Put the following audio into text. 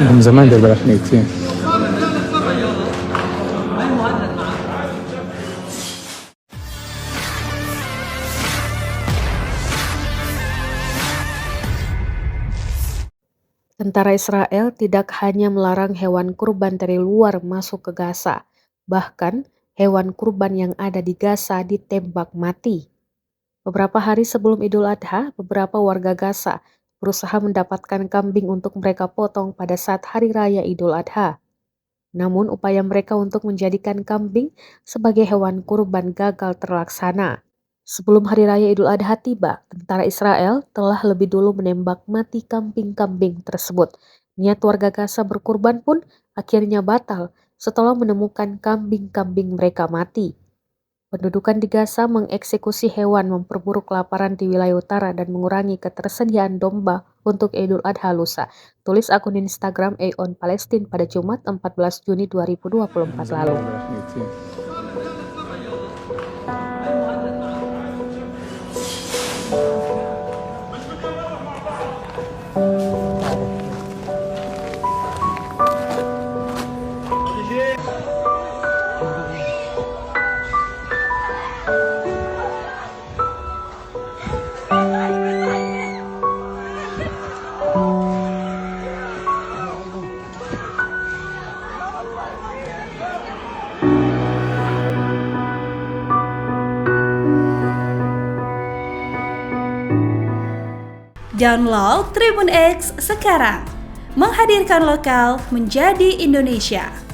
من زمان ده بلشنا كتير. Tentara Israel tidak hanya melarang hewan kurban dari luar masuk ke Gaza, bahkan hewan kurban yang ada di Gaza ditembak mati. Beberapa hari sebelum Idul Adha, beberapa warga Gaza berusaha mendapatkan kambing untuk mereka potong pada saat Hari Raya Idul Adha. Namun upaya mereka untuk menjadikan kambing sebagai hewan kurban gagal terlaksana. Sebelum Hari Raya Idul Adha tiba, tentara Israel telah lebih dulu menembak mati kambing-kambing tersebut. Niat warga Gaza berkurban pun akhirnya batal setelah menemukan kambing-kambing mereka mati. Pendudukan di Gaza mengeksekusi hewan, memperburuk kelaparan di wilayah utara, dan mengurangi ketersediaan domba untuk Idul Adha lusa. Tulis akun Instagram Aeon Palestine pada Jumat 14 Juni 2024 lalu. Download Tribun X sekarang, menghadirkan lokal menjadi Indonesia.